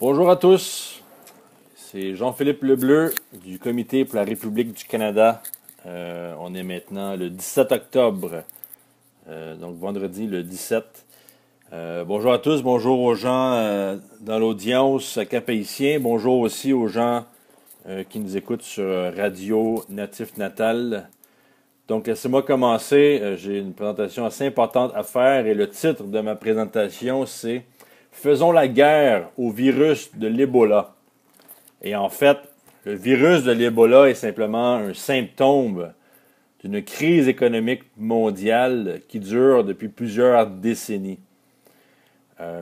Bonjour à tous, c'est Jean-Philippe Lebleu du Comité pour la République du Canada. On est maintenant le 17 octobre, donc vendredi le 17. Bonjour à tous, bonjour aux gens dans l'audience capétien, bonjour aussi aux gens qui nous écoutent sur Radio Natif Natal. Donc laissez-moi commencer, j'ai une présentation assez importante à faire et le titre de ma présentation c'est Faisons la guerre au virus de l'Ebola. Et en fait, le virus de l'Ebola est simplement un symptôme d'une crise économique mondiale qui dure depuis plusieurs décennies.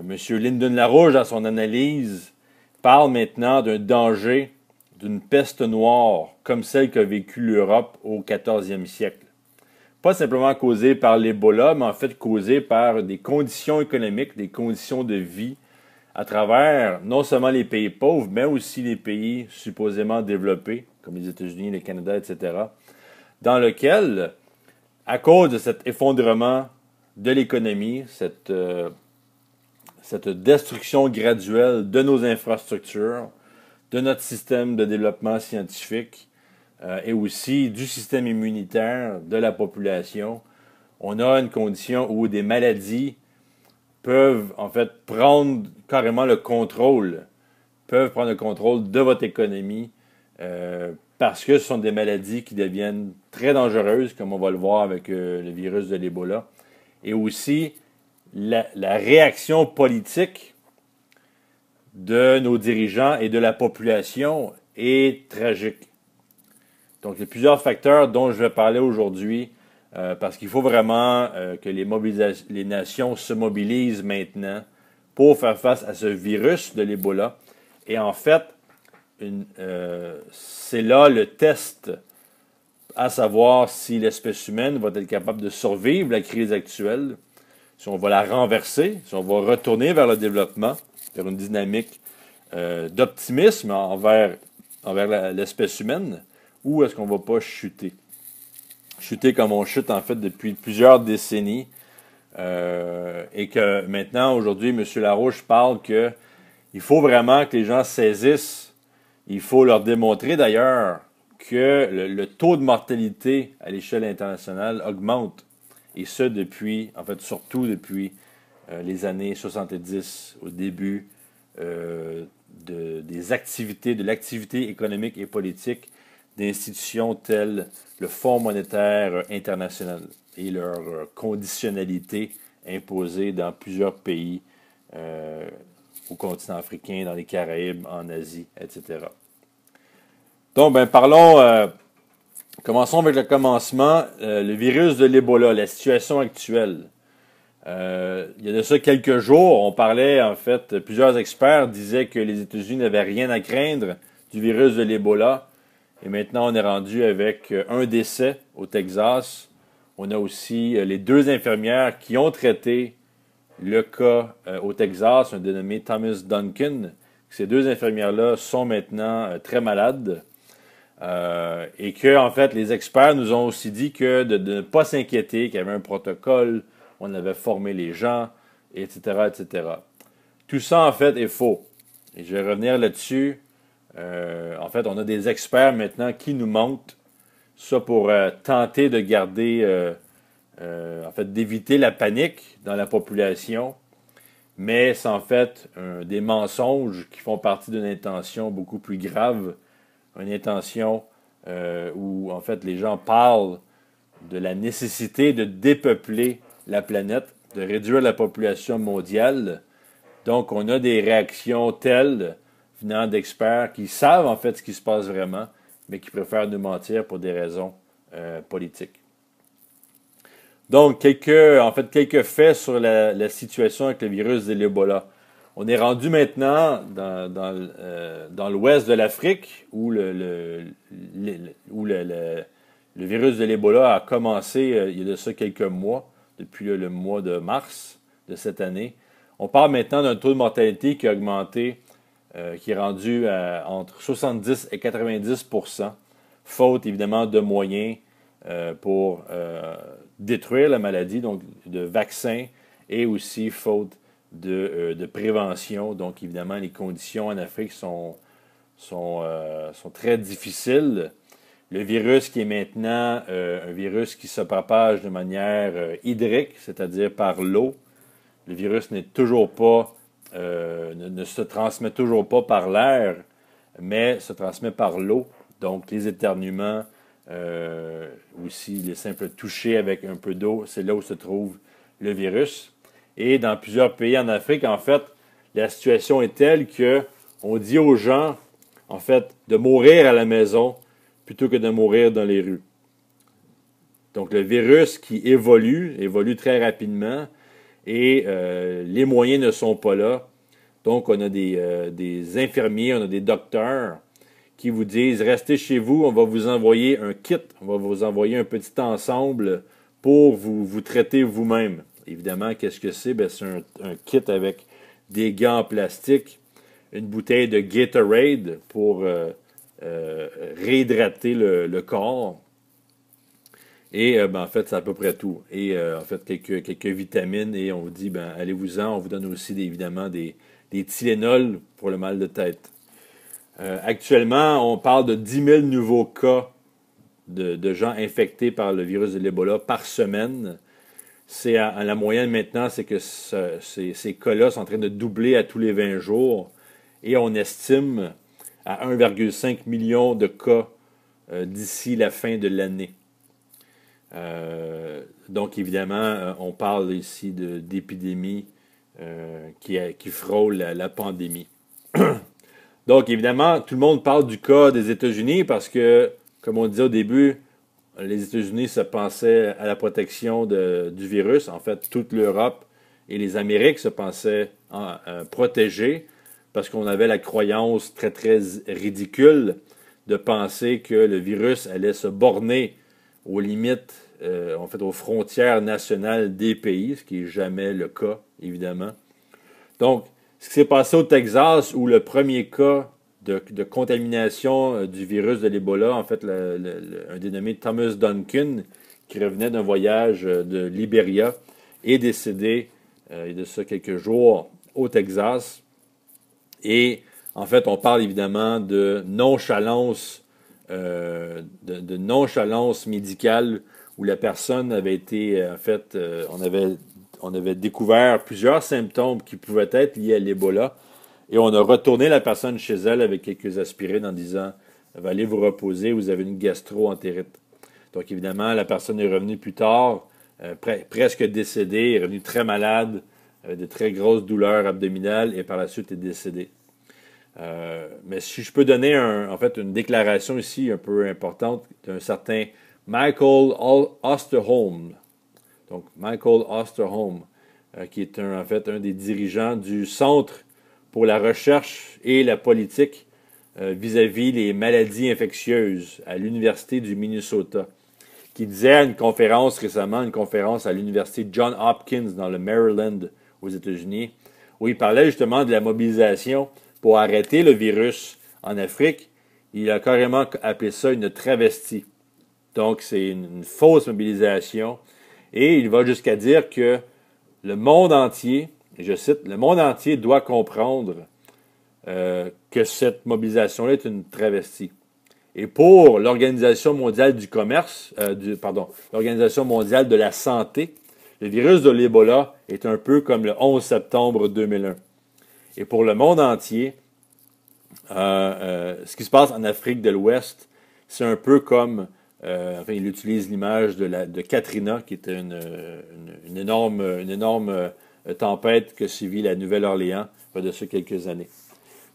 Monsieur Lyndon LaRouche, dans son analyse, parle maintenant d'un danger d'une peste noire comme celle qu'a vécue l'Europe au 14e siècle. Pas simplement causée par l'Ebola, mais en fait causée par des conditions économiques, des conditions de vie à travers non seulement les pays pauvres, mais aussi les pays supposément développés, comme les États-Unis, le Canada, etc., dans lequel, à cause de cet effondrement de l'économie, cette destruction graduelle de nos infrastructures, de notre système de développement scientifique, et aussi du système immunitaire de la population, on a une condition où des maladies peuvent en fait prendre carrément le contrôle, de votre économie parce que ce sont des maladies qui deviennent très dangereuses, comme on va le voir avec le virus de l'Ebola, et aussi la réaction politique de nos dirigeants et de la population est tragique. Donc, il y a plusieurs facteurs dont je vais parler aujourd'hui parce qu'il faut vraiment que les nations se mobilisent maintenant pour faire face à ce virus de l'Ebola. Et en fait, c'est là le test à savoir si l'espèce humaine va être capable de survivre la crise actuelle, si on va la renverser, si on va retourner vers le développement, vers une dynamique d'optimisme envers l'espèce humaine, ou est-ce qu'on ne va pas chuter? Chuter comme on chute en fait depuis plusieurs décennies et que maintenant, aujourd'hui, M. Larouche parle qu'il faut vraiment que les gens saisissent, il faut leur démontrer d'ailleurs que le taux de mortalité à l'échelle internationale augmente, et ce depuis, en fait surtout depuis les années 70, au début de l'activité économique et politique d'institutions telles le Fonds monétaire international et leur conditionnalité imposée dans plusieurs pays au continent africain, dans les Caraïbes, en Asie, etc. Donc, commençons avec le commencement. Le virus de l'Ebola, la situation actuelle. Il y a de ça quelques jours, on parlait, en fait, plusieurs experts disaient que les États-Unis n'avaient rien à craindre du virus de l'Ebola. Et maintenant, on est rendu avec un décès au Texas. On a aussi les deux infirmières qui ont traité le cas au Texas, un dénommé Thomas Duncan. Ces deux infirmières-là sont maintenant très malades. Et que, en fait, les experts nous ont aussi dit que de ne pas s'inquiéter, qu'il y avait un protocole, on avait formé les gens, etc., etc. Tout ça, en fait, est faux. Et je vais revenir là-dessus. En fait, on a des experts maintenant qui nous montrent ça pour tenter de garder, en fait, d'éviter la panique dans la population, mais c'est en fait des mensonges qui font partie d'une intention beaucoup plus grave, une intention où, en fait, les gens parlent de la nécessité de dépeupler la planète, de réduire la population mondiale. Donc, on a des réactions telles venant d'experts qui savent en fait ce qui se passe vraiment, mais qui préfèrent nous mentir pour des raisons politiques. Donc, quelques faits sur la situation avec le virus de l'Ebola. On est rendu maintenant dans l'ouest de l'Afrique où le virus de l'Ebola a commencé il y a de ça quelques mois, depuis le mois de mars de cette année. On parle maintenant d'un taux de mortalité qui a augmenté qui est rendu entre 70 et 90%, faute évidemment de moyens pour détruire la maladie, donc de vaccins, et aussi faute de prévention. Donc, évidemment, les conditions en Afrique sont très difficiles. Le virus qui est maintenant un virus qui se propage de manière hydrique, c'est-à-dire par l'eau. Le virus n'est toujours pas, ne se transmet toujours pas par l'air, mais se transmet par l'eau. Donc, les éternuements, aussi les simples touchés avec un peu d'eau, c'est là où se trouve le virus. Et dans plusieurs pays en Afrique, en fait, la situation est telle que on dit aux gens, en fait, de mourir à la maison plutôt que de mourir dans les rues. Donc, le virus qui évolue très rapidement et les moyens ne sont pas là. Donc, on a des infirmiers, on a des docteurs qui vous disent « Restez chez vous, on va vous envoyer un kit, on va vous envoyer un petit ensemble pour vous traiter vous-même. » Évidemment, qu'est-ce que c'est? Ben, c'est un kit avec des gants en plastique, une bouteille de Gatorade pour réhydrater le corps. Et en fait, c'est à peu près tout. Et en fait, quelques vitamines. Et on vous dit, ben, allez-vous-en. On vous donne aussi évidemment des Tylenol pour le mal de tête. Actuellement, on parle de 10 000 nouveaux cas de gens infectés par le virus de l'Ebola par semaine. C'est à la moyenne maintenant, c'est que ces cas-là sont en train de doubler à tous les 20 jours. Et on estime à 1,5 million de cas d'ici la fin de l'année. Donc, évidemment, on parle ici d'épidémie qui frôle la pandémie. Donc, évidemment, tout le monde parle du cas des États-Unis parce que, comme on disait au début, les États-Unis se pensaient à la protection du virus. En fait, toute l'Europe et les Amériques se pensaient protégées parce qu'on avait la croyance très, très ridicule de penser que le virus allait se borner aux limites, en fait, aux frontières nationales des pays, ce qui n'est jamais le cas, évidemment. Donc, ce qui s'est passé au Texas, où le premier cas de contamination du virus de l'Ebola, en fait, un dénommé Thomas Duncan, qui revenait d'un voyage de Libéria, est décédé il y a de ça quelques jours au Texas. Et en fait, on parle évidemment de nonchalance, de nonchalance médicale où la personne avait été, en fait, on avait découvert plusieurs symptômes qui pouvaient être liés à l'Ebola. Et on a retourné la personne chez elle avec quelques aspirines en disant « Allez vous reposer, vous avez une gastro-entérite ». Donc évidemment, la personne est revenue plus tard, presque décédée, est revenue très malade, avec de très grosses douleurs abdominales et par la suite est décédée. Mais si je peux donner en fait une déclaration ici un peu importante d'un certain Michael Osterholm. Donc Michael Osterholm, qui est en fait un des dirigeants du Centre pour la recherche et la politique vis-à-vis les maladies infectieuses à l'Université du Minnesota, qui disait à une conférence récemment, une conférence à l'Université Johns Hopkins dans le Maryland aux États-Unis, où il parlait justement de la mobilisation pour arrêter le virus en Afrique. Il a carrément appelé ça une travestie. Donc, c'est une fausse mobilisation. Et il va jusqu'à dire que le monde entier, et je cite, le monde entier doit comprendre que cette mobilisation-là est une travestie. Et pour l'Organisation mondiale du commerce, l'Organisation mondiale de la santé, le virus de l'Ebola est un peu comme le 11 septembre 2001. Et pour le monde entier, ce qui se passe en Afrique de l'Ouest, c'est un peu comme, enfin, il utilise l'image de Katrina, qui était une énorme tempête que suivit la Nouvelle-Orléans il y a de ça quelques années.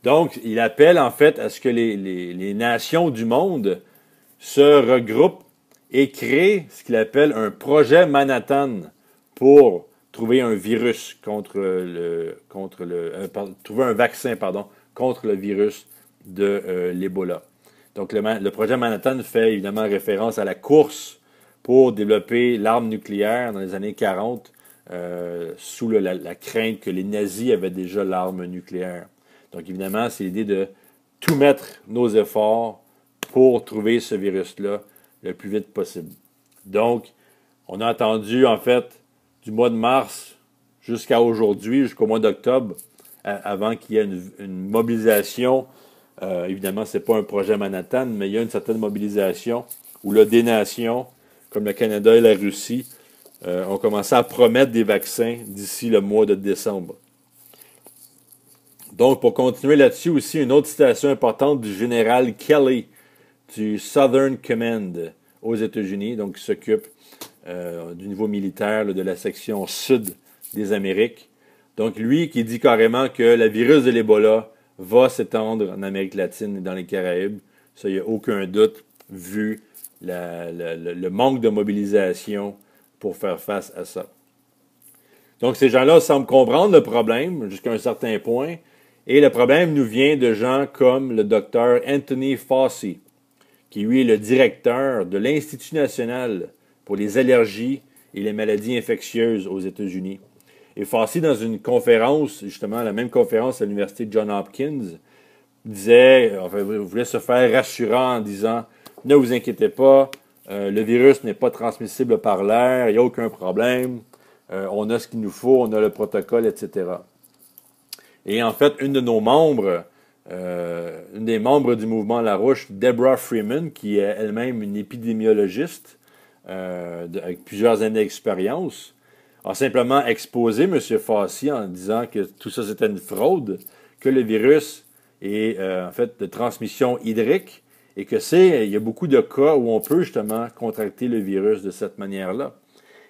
Donc, il appelle en fait à ce que les nations du monde se regroupent et créent ce qu'il appelle un projet Manhattan pour trouver un virus trouver un vaccin, contre le virus de l'Ebola. Donc, le projet Manhattan fait évidemment référence à la course pour développer l'arme nucléaire dans les années 40, sous la crainte que les nazis avaient déjà l'arme nucléaire. Donc, évidemment, c'est l'idée de tout mettre nos efforts pour trouver ce virus-là le plus vite possible. Donc, on a attendu, en fait, du mois de mars jusqu'à aujourd'hui, jusqu'au mois d'octobre, avant qu'il y ait une mobilisation. Évidemment, ce n'est pas un projet Manhattan, mais il y a une certaine mobilisation où là, des nations, comme le Canada et la Russie, ont commencé à promettre des vaccins d'ici le mois de décembre. Donc, pour continuer là-dessus aussi, une autre citation importante du général Kelly du Southern Command aux États-Unis, donc qui s'occupe du niveau militaire là, de la section sud des Amériques. Donc, lui qui dit carrément que le virus de l'Ebola va s'étendre en Amérique latine et dans les Caraïbes. Ça, il n'y a aucun doute, vu le manque de mobilisation pour faire face à ça. Donc, ces gens-là semblent comprendre le problème jusqu'à un certain point. Et le problème nous vient de gens comme le docteur Anthony Fauci, qui lui est le directeur de l'Institut national pour les allergies et les maladies infectieuses aux États-Unis. Et Fauci, dans une conférence, justement la même conférence à l'université de Johns Hopkins, voulait se faire rassurant en disant « Ne vous inquiétez pas, le virus n'est pas transmissible par l'air, il n'y a aucun problème, on a ce qu'il nous faut, on a le protocole, etc. » Et en fait, une des membres du mouvement Larouche, Deborah Freeman, qui est elle-même une épidémiologiste avec plusieurs années d'expérience, a simplement exposé M. Fauci en disant que tout ça c'était une fraude, que le virus est en fait de transmission hydrique et que il y a beaucoup de cas où on peut justement contracter le virus de cette manière-là.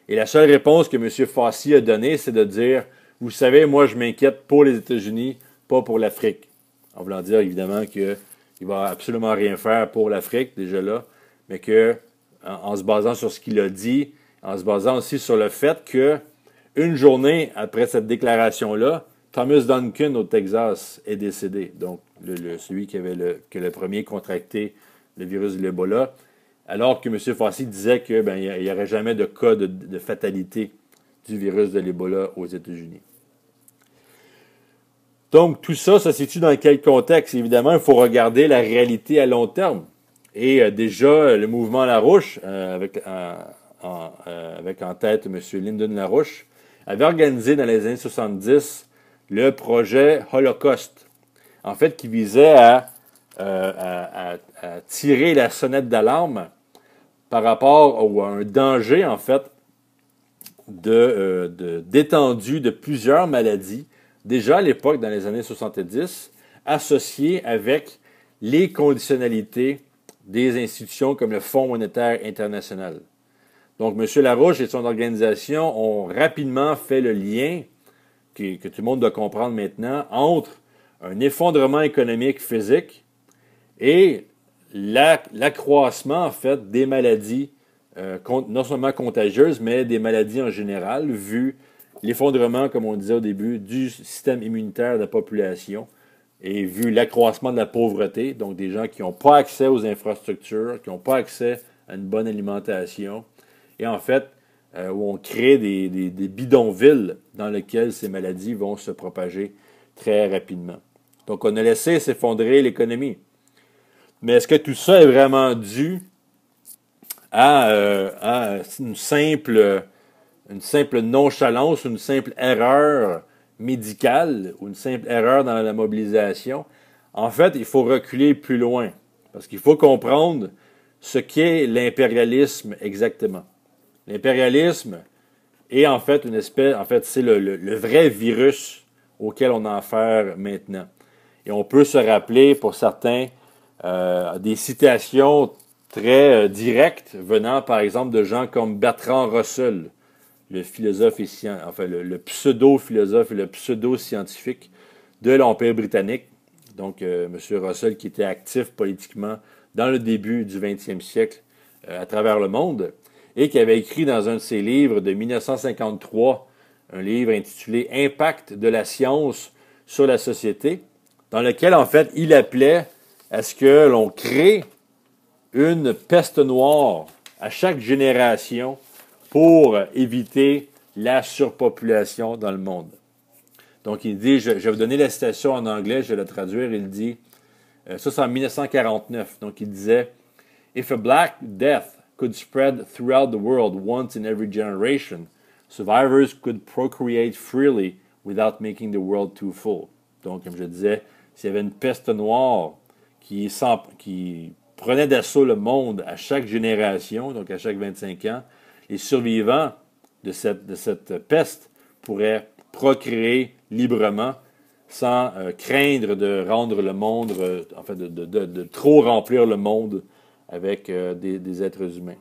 Et la seule réponse que M. Fauci a donnée, c'est de dire « Vous savez, moi je m'inquiète pour les États-Unis, pas pour l'Afrique. » En voulant dire évidemment qu'il ne va absolument rien faire pour l'Afrique, déjà là, mais en se basant sur ce qu'il a dit, en se basant aussi sur le fait que une journée après cette déclaration-là, Thomas Duncan au Texas est décédé. Donc, celui qui a le premier contracté le virus de l'Ebola, alors que M. Fauci disait qu'il n'y aurait jamais de cas de fatalité du virus de l'Ebola aux États-Unis. Donc, tout ça, ça se situe dans quel contexte? Évidemment, il faut regarder la réalité à long terme. Et déjà, le mouvement Larouche, avec en tête M. Lyndon Larouche, avait organisé dans les années 70 le projet Holocaust, en fait, qui visait à tirer la sonnette d'alarme par rapport à un danger, en fait, d'étendue de plusieurs maladies, déjà à l'époque, dans les années 70, associées avec les conditionnalités des institutions comme le Fonds monétaire international. Donc, M. Larouche et son organisation ont rapidement fait le lien, que tout le monde doit comprendre maintenant, entre un effondrement économique physique et l'accroissement, en fait, des maladies, non seulement contagieuses, mais des maladies en général, vu l'effondrement, comme on disait au début, du système immunitaire de la population et vu l'accroissement de la pauvreté, donc des gens qui n'ont pas accès aux infrastructures, qui n'ont pas accès à une bonne alimentation, et en fait, où on crée des bidonvilles dans lesquels ces maladies vont se propager très rapidement. Donc, on a laissé s'effondrer l'économie. Mais est-ce que tout ça est vraiment dû à une simple nonchalance, une simple erreur médicale ou une simple erreur dans la mobilisation? En fait, il faut reculer plus loin parce qu'il faut comprendre ce qu'est l'impérialisme exactement. L'impérialisme est en fait c'est le vrai virus auquel on a affaire maintenant. Et on peut se rappeler, pour certains, des citations très directes venant, par exemple, de gens comme Bertrand Russell, le philosophe le pseudo-philosophe et le pseudo-scientifique de l'Empire britannique. Donc, M. Russell qui était actif politiquement dans le début du 20e siècle à travers le monde et qui avait écrit dans un de ses livres de 1953, un livre intitulé « Impact de la science sur la société », dans lequel, en fait, il appelait à ce que l'on crée une peste noire à chaque génération pour éviter la surpopulation dans le monde. Donc, il dit, je vais vous donner la citation en anglais, je vais la traduire, il dit, ça c'est en 1949, donc il disait, « If a black death could spread throughout the world once in every generation, survivors could procreate freely without making the world too full. Donc, comme je disais, s'il y avait une peste noire qui prenait d'assaut le monde à chaque génération, donc à chaque 25 ans, les survivants de cette peste pourraient procréer librement sans craindre de rendre le monde, de trop remplir le monde avec des êtres humains.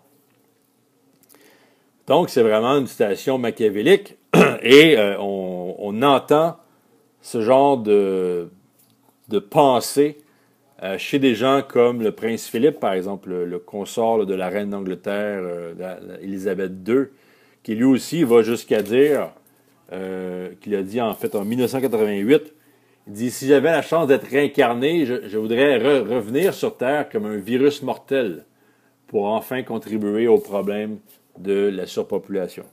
Donc, c'est vraiment une citation machiavélique et on entend ce genre de pensée chez des gens comme le prince Philippe, par exemple, le consort de la reine d'Angleterre, Élisabeth II, qui lui aussi va jusqu'à dire, qu'il a dit en fait en 1988, il dit « Si j'avais la chance d'être réincarné, je voudrais revenir sur Terre comme un virus mortel pour enfin contribuer au problème de la surpopulation. »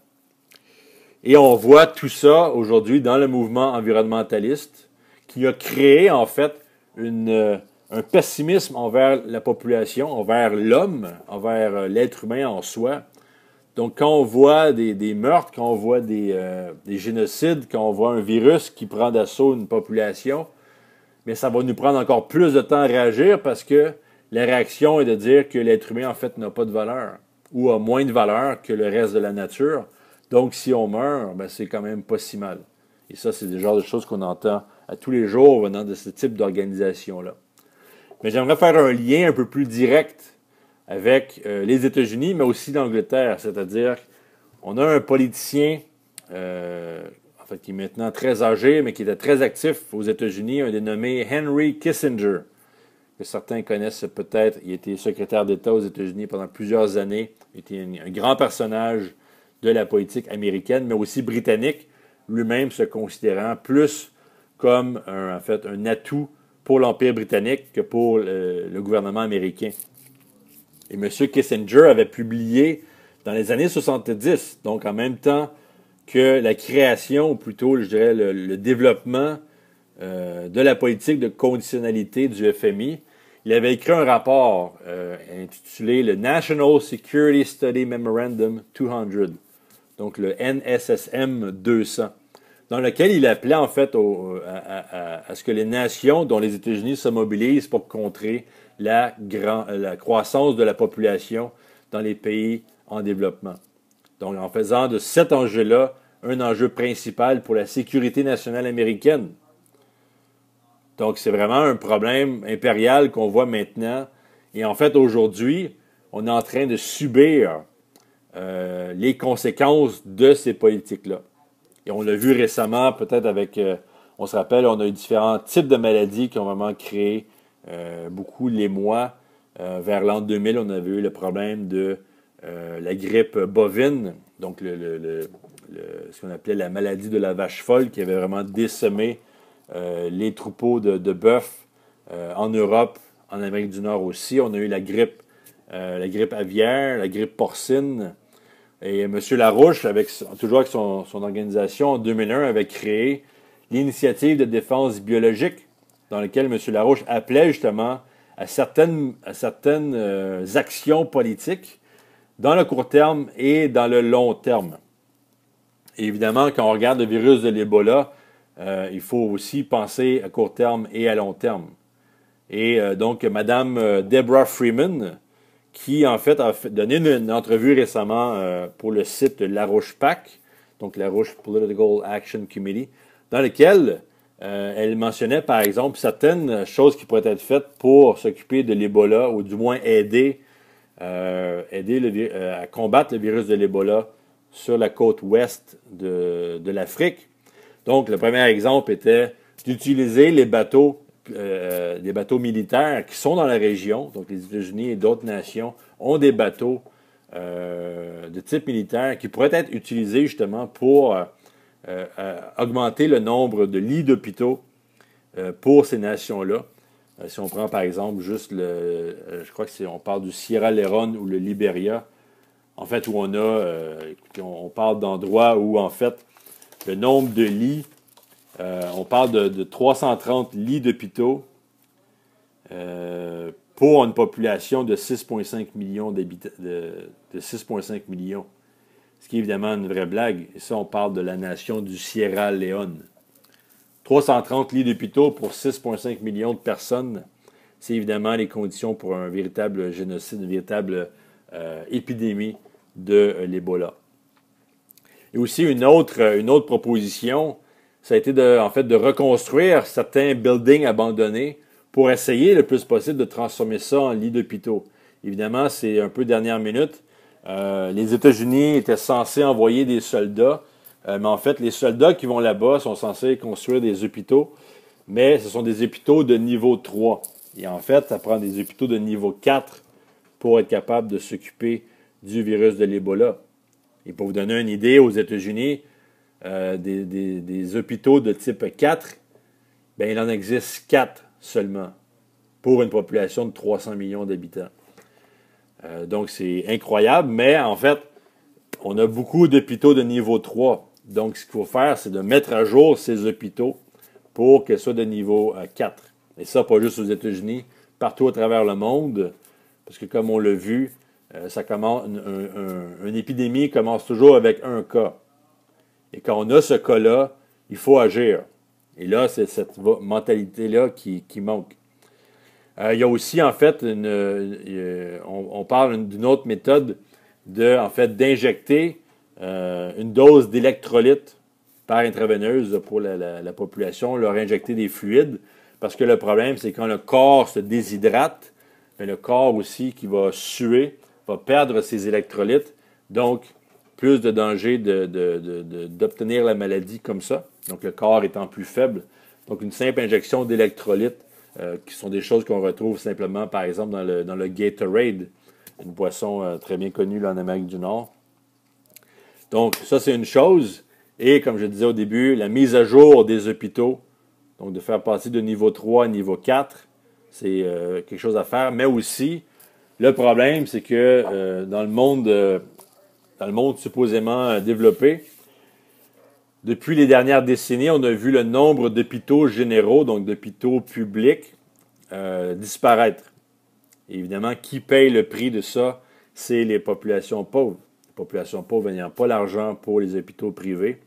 Et on voit tout ça aujourd'hui dans le mouvement environnementaliste qui a créé en fait un pessimisme envers la population, envers l'homme, envers l'être humain en soi. Donc quand on voit des meurtres, quand on voit des génocides, quand on voit un virus qui prend d'assaut une population, mais ça va nous prendre encore plus de temps à réagir parce que la réaction est de dire que l'être humain en fait n'a pas de valeur ou a moins de valeur que le reste de la nature. Donc si on meurt, ben, c'est quand même pas si mal. Et ça, c'est le genre de choses qu'on entend à tous les jours venant de ce type d'organisation-là. Mais j'aimerais faire un lien un peu plus direct avec les États-Unis, mais aussi l'Angleterre. C'est-à-dire, on a un politicien, qui est maintenant très âgé, mais qui était très actif aux États-Unis, un dénommé Henry Kissinger, que certains connaissent peut-être. Il était secrétaire d'État aux États-Unis pendant plusieurs années. Il était un grand personnage de la politique américaine, mais aussi britannique, lui-même se considérant plus comme un atout pour l'Empire britannique que pour le gouvernement américain. Et M. Kissinger avait publié dans les années 70, donc en même temps que la création, ou plutôt, je dirais, le développement de la politique de conditionnalité du FMI, il avait écrit un rapport intitulé le National Security Study Memorandum 200, donc le NSSM 200, dans lequel il appelait en fait à ce que les nations, dont les États-Unis, se mobilisent pour contrer la croissance de la population dans les pays en développement. Donc, en faisant de cet enjeu-là un enjeu principal pour la sécurité nationale américaine. Donc, c'est vraiment un problème impérial qu'on voit maintenant. Et en fait, aujourd'hui, on est en train de subir les conséquences de ces politiques-là. Et on l'a vu récemment, peut-être avec, on se rappelle, on a eu différents types de maladies qui ont vraiment créé beaucoup l'émoi. Vers l'an 2000, on avait eu le problème de la grippe bovine, donc ce qu'on appelait la maladie de la vache folle, qui avait vraiment décimé les troupeaux de bœufs en Europe, en Amérique du Nord aussi. On a eu la grippe aviaire, la grippe porcine. Et M. Larouche, toujours avec son organisation, en 2001, avait créé l'initiative de défense biologique, dans laquelle M. Larouche appelait justement à certaines actions politiques dans le court terme et dans le long terme. Et évidemment, quand on regarde le virus de l'Ebola, il faut aussi penser à court terme et à long terme. Et donc, Mme Deborah Freeman, qui en fait a donné une entrevue récemment pour le site Larouche-PAC, donc Larouche Political Action Committee, dans lequel elle mentionnait par exemple certaines choses qui pourraient être faites pour s'occuper de l'Ebola ou du moins aider à combattre le virus de l'Ebola sur la côte ouest de l'Afrique. Donc, le premier exemple était d'utiliser les bateaux militaires qui sont dans la région. Donc, les États-Unis et d'autres nations ont des bateaux de type militaire qui pourraient être utilisés justement pour augmenter le nombre de lits d'hôpitaux pour ces nations-là. Si on prend par exemple juste je crois que on parle du Sierra Leone ou le Libéria, en fait, où on parle d'endroits où en fait le nombre de lits, on parle de 330 lits d'hôpitaux pour une population de 6,5 millions d'habitants, de 6,5 millions. ce qui est évidemment une vraie blague. Et ça, on parle de la nation du Sierra Leone. 330 lits d'hôpitaux pour 6,5 millions de personnes. C'est évidemment les conditions pour un véritable génocide, une véritable épidémie de l'Ebola. Et aussi une autre proposition, ça a été de reconstruire certains buildings abandonnés pour essayer le plus possible de transformer ça en lits d'hôpitaux. Évidemment, c'est un peu dernière minute. Les États-Unis étaient censés envoyer des soldats, mais en fait, les soldats qui vont là-bas sont censés construire des hôpitaux, mais ce sont des hôpitaux de niveau 3. Et en fait, ça prend des hôpitaux de niveau 4 pour être capable de s'occuper du virus de l'Ebola. Et pour vous donner une idée, aux États-Unis, des hôpitaux de type 4, bien, il en existe 4 seulement pour une population de 300 millions d'habitants. Donc, c'est incroyable, mais en fait, on a beaucoup d'hôpitaux de niveau 3. Donc, ce qu'il faut faire, c'est de mettre à jour ces hôpitaux pour qu'ils soient de niveau 4. Et ça, pas juste aux États-Unis, partout à travers le monde, parce que comme on l'a vu, une épidémie commence toujours avec un cas. Et quand on a ce cas-là, il faut agir. Et là, c'est cette mentalité-là qui manque. Il y a aussi, en fait, on parle d'une autre méthode d'injecter une dose d'électrolyte par intraveineuse pour la population, leur injecter des fluides, parce que le problème, c'est quand le corps se déshydrate, le corps aussi qui va suer, va perdre ses électrolytes, donc plus de danger d'obtenir la maladie comme ça, donc le corps étant plus faible. Donc une simple injection d'électrolytes, qui sont des choses qu'on retrouve simplement, par exemple, dans le Gatorade, une boisson très bien connue là, en Amérique du Nord. Donc ça, c'est une chose. Et comme je disais au début, la mise à jour des hôpitaux, donc de faire passer de niveau 3 à niveau 4, c'est quelque chose à faire. Mais aussi, le problème, c'est que dans le monde supposément développé, depuis les dernières décennies, on a vu le nombre d'hôpitaux généraux, donc d'hôpitaux publics, disparaître. Et évidemment, qui paye le prix de ça? C'est les populations pauvres. Les populations pauvres n'ayant pas l'argent pour les hôpitaux privés.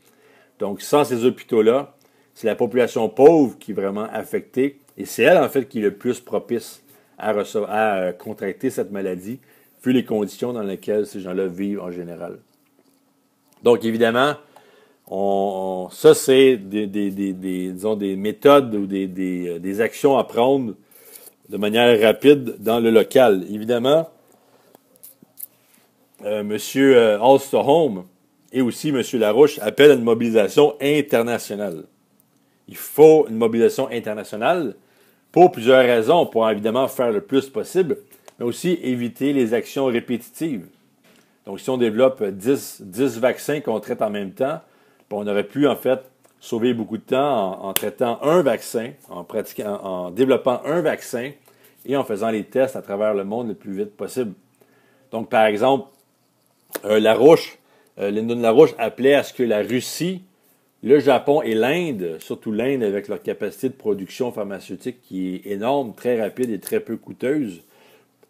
Donc, sans ces hôpitaux-là, c'est la population pauvre qui est vraiment affectée. Et c'est elle, en fait, qui est le plus propice à contracter cette maladie, vu les conditions dans lesquelles ces gens-là vivent en général. Donc, évidemment, ça, c'est des méthodes ou des actions à prendre de manière rapide dans le local. Évidemment, M. Alstholm et aussi M. Larouche appellent à une mobilisation internationale. Il faut une mobilisation internationale pour plusieurs raisons, pour évidemment faire le plus possible, mais aussi éviter les actions répétitives. Donc, si on développe 10 vaccins qu'on traite en même temps, on aurait pu, en fait, sauver beaucoup de temps en traitant un vaccin, en développant un vaccin et en faisant les tests à travers le monde le plus vite possible. Donc, par exemple, Lyndon LaRouche appelait à ce que la Russie, le Japon et l'Inde, surtout l'Inde avec leur capacité de production pharmaceutique qui est énorme, très rapide et très peu coûteuse,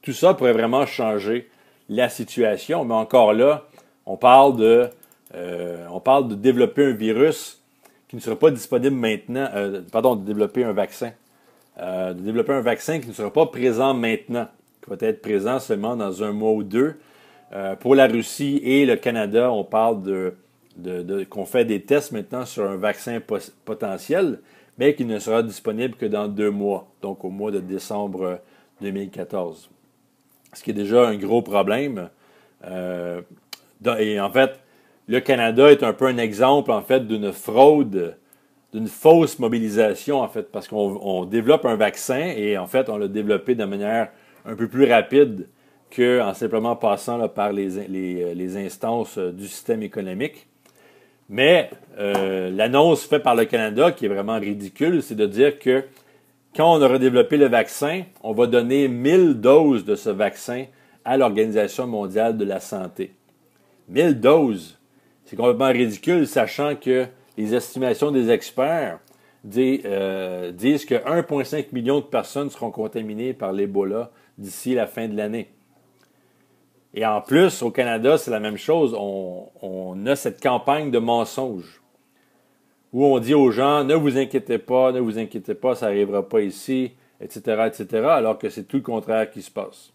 tout ça pourrait vraiment changer la situation. Mais encore là, on parle de développer un virus qui ne sera pas disponible maintenant, de développer un vaccin. De développer un vaccin qui ne sera pas présent maintenant, qui va être présent seulement dans un mois ou deux. Pour la Russie et le Canada, on parle qu'on fait des tests maintenant sur un vaccin potentiel, mais qui ne sera disponible que dans 2 mois, donc au mois de décembre 2014. Ce qui est déjà un gros problème. Et en fait, le Canada est un peu un exemple, en fait, d'une fraude, d'une fausse mobilisation, en fait, parce qu'on développe un vaccin et, en fait, on l'a développé de manière un peu plus rapide qu'en simplement passant là, par les instances du système économique. Mais l'annonce faite par le Canada, qui est vraiment ridicule, c'est de dire que quand on aura développé le vaccin, on va donner 1000 doses de ce vaccin à l'Organisation mondiale de la santé. 1000 doses, c'est complètement ridicule, sachant que les estimations des experts disent que 1,5 million de personnes seront contaminées par l'Ebola d'ici la fin de l'année. Et en plus, au Canada, c'est la même chose. On a cette campagne de mensonges où on dit aux gens, ne vous inquiétez pas, ça n'arrivera pas ici, etc., etc., alors que c'est tout le contraire qui se passe.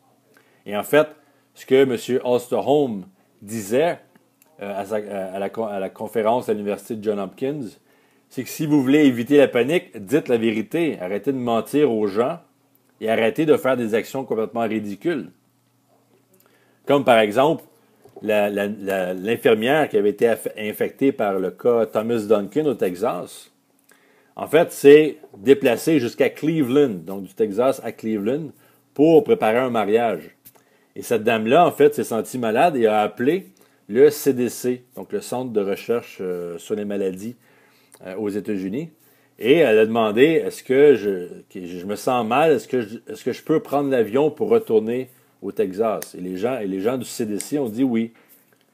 Et en fait, ce que M. Osterholm disait à la conférence à l'Université de Johns Hopkins, c'est que si vous voulez éviter la panique, dites la vérité. Arrêtez de mentir aux gens et arrêtez de faire des actions complètement ridicules. Comme par exemple, l'infirmière qui avait été infectée par le cas Thomas Duncan au Texas, en fait, s'est déplacée jusqu'à Cleveland, donc du Texas à Cleveland, pour préparer un mariage. Et cette dame-là, en fait, s'est sentie malade et a appelé le CDC, donc le Centre de recherche sur les maladies aux États-Unis. Et elle a demandé, est-ce que je me sens mal, est-ce que je peux prendre l'avion pour retourner au Texas? Et les gens du CDC ont dit oui.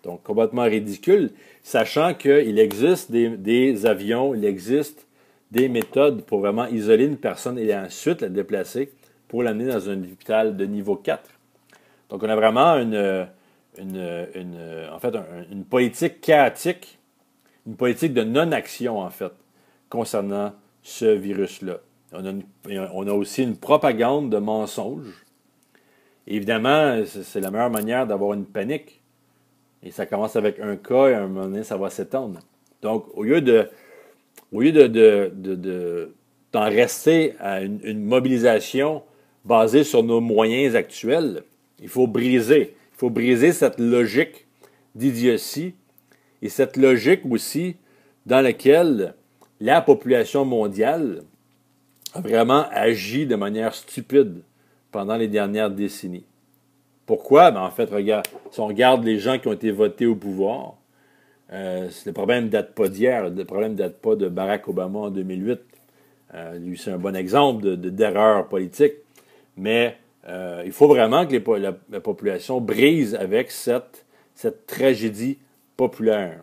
Donc, complètement ridicule, sachant qu'il existe des avions, il existe des méthodes pour vraiment isoler une personne et ensuite la déplacer pour l'amener dans un hôpital de niveau 4. Donc, on a vraiment une politique chaotique, une politique de non-action, en fait, concernant ce virus-là. On a aussi une propagande de mensonges. Évidemment, c'est la meilleure manière d'avoir une panique. Et ça commence avec un cas et à un moment donné, ça va s'étendre. Donc, au lieu d'en rester à une mobilisation basée sur nos moyens actuels, il faut briser cette logique d'idiotie et cette logique aussi dans laquelle la population mondiale a vraiment agi de manière stupide pendant les dernières décennies. Pourquoi? En fait, regarde, si on regarde les gens qui ont été votés au pouvoir, le problème ne date pas d'hier, le problème ne date pas de Barack Obama en 2008. Lui, c'est un bon exemple d'erreur politique. Mais il faut vraiment que la population brise avec cette tragédie populaire.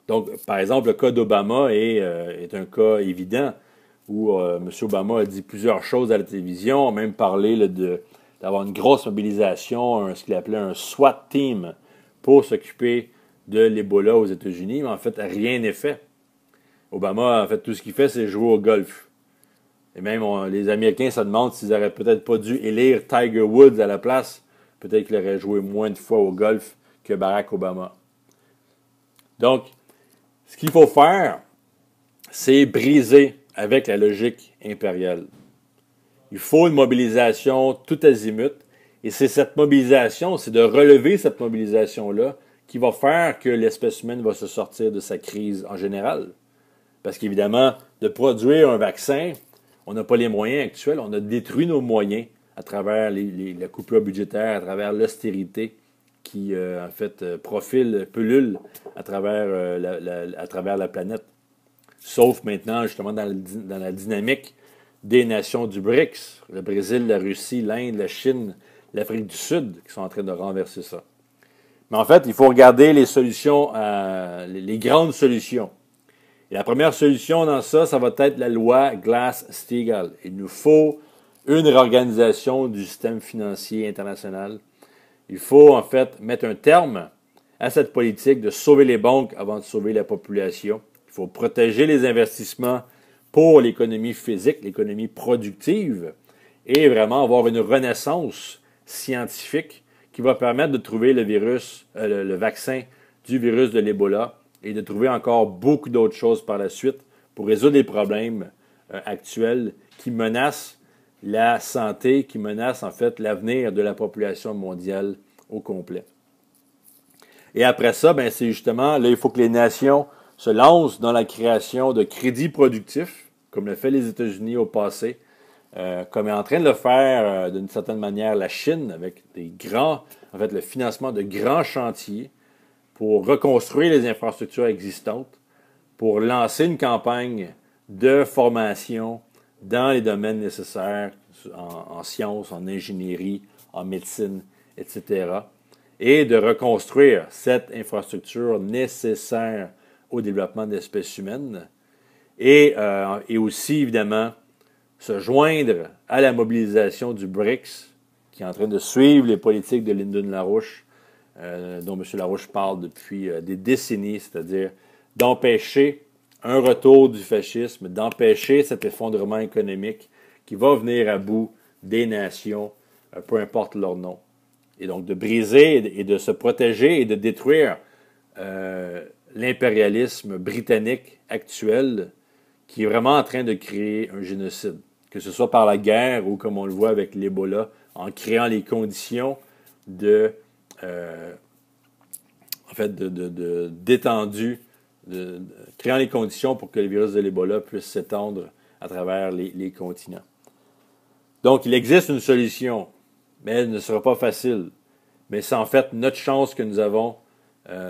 Donc, par exemple, le cas d'Obama est un cas évident où M. Obama a dit plusieurs choses à la télévision, a même parlé d'avoir une grosse mobilisation, ce qu'il appelait un SWAT team pour s'occuper de l'Ebola aux États-Unis, mais en fait, rien n'est fait. Obama, en fait, tout ce qu'il fait, c'est jouer au golf. Et même, les Américains se demandent s'ils n'auraient peut-être pas dû élire Tiger Woods à la place. Peut-être qu'il aurait joué moins de fois au golf que Barack Obama. Donc, ce qu'il faut faire, c'est briser avec la logique impériale. Il faut une mobilisation tout azimut. Et c'est cette mobilisation, c'est de relever cette mobilisation-là qui va faire que l'espèce humaine va se sortir de sa crise en général. Parce qu'évidemment, de produire un vaccin, on n'a pas les moyens actuels. On a détruit nos moyens à travers la coupure budgétaire, à travers l'austérité qui, en fait, pullule à travers la planète. Sauf maintenant, justement, dans la dynamique des nations du BRICS, le Brésil, la Russie, l'Inde, la Chine, l'Afrique du Sud, qui sont en train de renverser ça. Mais en fait, il faut regarder les solutions, les grandes solutions. Et la première solution dans ça, ça va être la loi Glass-Steagall. Il nous faut une réorganisation du système financier international. Il faut, en fait, mettre un terme à cette politique de sauver les banques avant de sauver la population. Il faut protéger les investissements pour l'économie physique, l'économie productive, et vraiment avoir une renaissance scientifique qui va permettre de trouver le vaccin du virus de l'Ebola et de trouver encore beaucoup d'autres choses par la suite pour résoudre les problèmes actuels qui menacent la santé, qui menacent en fait l'avenir de la population mondiale au complet. Et après ça, c'est justement, là, il faut que les nations se lancent dans la création de crédits productifs, comme le fait les États-Unis au passé, comme est en train de le faire d'une certaine manière la Chine, avec le financement de grands chantiers pour reconstruire les infrastructures existantes, pour lancer une campagne de formation dans les domaines nécessaires en sciences, en ingénierie, en médecine, etc. Et de reconstruire cette infrastructure nécessaire au développement de l'espèce humaine et aussi, évidemment, se joindre à la mobilisation du BRICS, qui est en train de suivre les politiques de Lyndon LaRouche dont M. Larouche parle depuis des décennies, c'est-à-dire d'empêcher un retour du fascisme, d'empêcher cet effondrement économique qui va venir à bout des nations, peu importe leur nom. Et donc de briser et de se protéger et de détruire l'impérialisme britannique actuel qui est vraiment en train de créer un génocide, que ce soit par la guerre ou comme on le voit avec l'Ebola, en créant les conditions d'étendue, créant les conditions pour que le virus de l'Ebola puisse s'étendre à travers les continents. Donc, il existe une solution, mais elle ne sera pas facile. Mais c'est en fait notre chance que nous avons,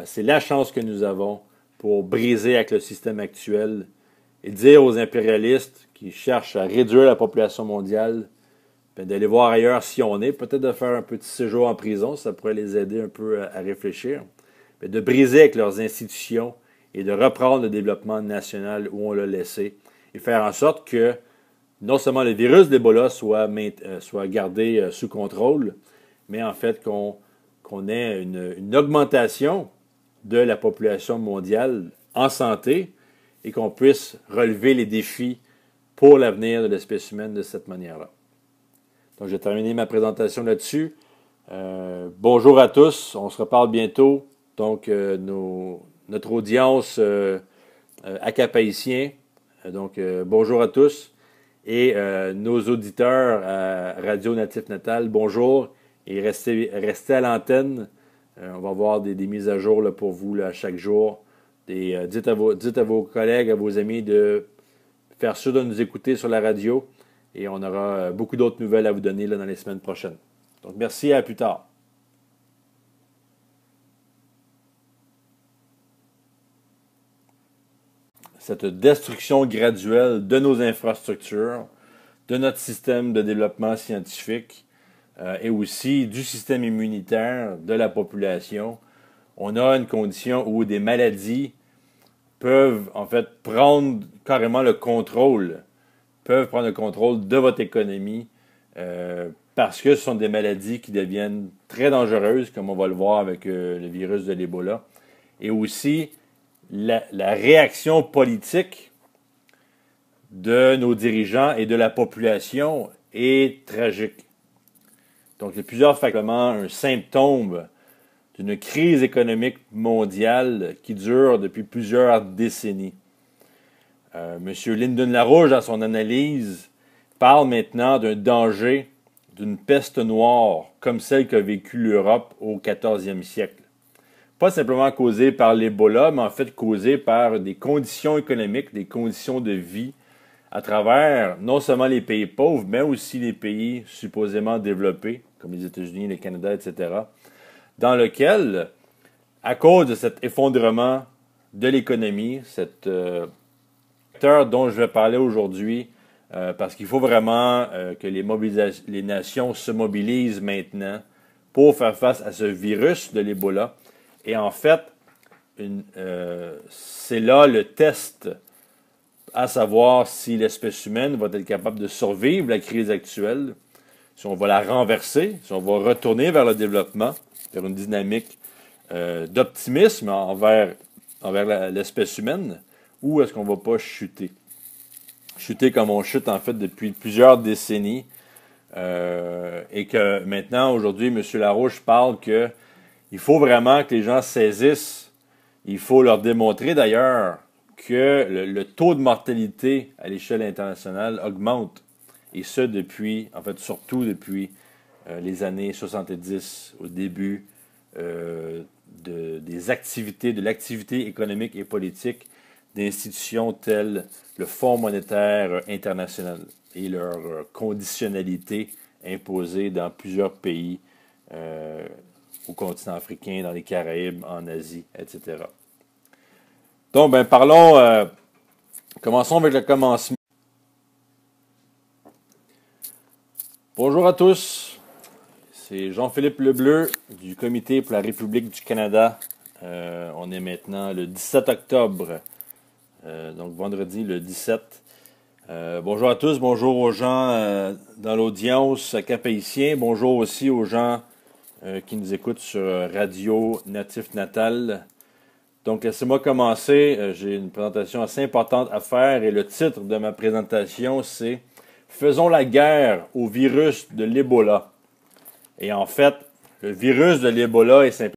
c'est la chance que nous avons pour briser avec le système actuel et dire aux impérialistes qui cherchent à réduire la population mondiale, d'aller voir ailleurs si on est, peut-être de faire un petit séjour en prison, ça pourrait les aider un peu à réfléchir, mais de briser avec leurs institutions et de reprendre le développement national où on l'a laissé et faire en sorte que non seulement le virus d'Ebola soit gardé sous contrôle, mais en fait qu'on ait une augmentation de la population mondiale en santé et qu'on puisse relever les défis pour l'avenir de l'espèce humaine de cette manière-là. Donc, j'ai terminé ma présentation là-dessus. Bonjour à tous. On se reparle bientôt. Donc, notre audience acapéicien. Donc, bonjour à tous. Et nos auditeurs à Radio Natif Natal, bonjour. Et restez à l'antenne. On va avoir des mises à jour là, pour vous là, chaque jour. Dites à vos collègues, à vos amis de faire sûr de nous écouter sur la radio. Et on aura beaucoup d'autres nouvelles à vous donner là, dans les semaines prochaines. Donc, merci et à plus tard. Cette destruction graduelle de nos infrastructures, de notre système de développement scientifique et aussi du système immunitaire de la population, on a une condition où des maladies peuvent en fait prendre carrément le contrôle de votre économie parce que ce sont des maladies qui deviennent très dangereuses, comme on va le voir avec le virus de l'Ebola. Et aussi, la réaction politique de nos dirigeants et de la population est tragique. Donc, il y a plusieurs facteurs, un symptôme d'une crise économique mondiale qui dure depuis plusieurs décennies. M. Lyndon LaRouche, dans son analyse, parle maintenant d'un danger d'une peste noire comme celle qu'a vécue l'Europe au 14e siècle. Pas simplement causée par l'Ebola, mais en fait causée par des conditions économiques, des conditions de vie à travers non seulement les pays pauvres, mais aussi les pays supposément développés, comme les États-Unis, le Canada, etc., dans lequel, à cause de cet effondrement de l'économie, cet dont je vais parler aujourd'hui, parce qu'il faut vraiment que les nations se mobilisent maintenant pour faire face à ce virus de l'Ebola. Et en fait, c'est là le test à savoir si l'espèce humaine va être capable de survivre la crise actuelle, si on va la renverser, si on va retourner vers le développement, vers une dynamique d'optimisme envers l'espèce humaine, ou est-ce qu'on ne va pas chuter? Chuter comme on chute en fait depuis plusieurs décennies et que maintenant, aujourd'hui, M. Larouche parle qu'il faut vraiment que les gens saisissent, il faut leur démontrer d'ailleurs que le taux de mortalité à l'échelle internationale augmente, et ce depuis, en fait surtout depuis les années 70, au début de l'activité économique et politique d'institutions telles le Fonds monétaire international et leur conditionnalité imposée dans plusieurs pays au continent africain, dans les Caraïbes, en Asie, etc. Donc, commençons avec le commencement. Bonjour à tous, c'est Jean-Philippe Lebleu du Comité pour la République du Canada. On est maintenant le 17 octobre. Donc vendredi le 17. Bonjour à tous, bonjour aux gens dans l'audience capéicien, bonjour aussi aux gens qui nous écoutent sur Radio Natif Natal. Donc, laissez-moi commencer. J'ai une présentation assez importante à faire et le titre de ma présentation, c'est « Faisons la guerre au virus de l'Ebola ». Et en fait, le virus de l'Ebola est simplement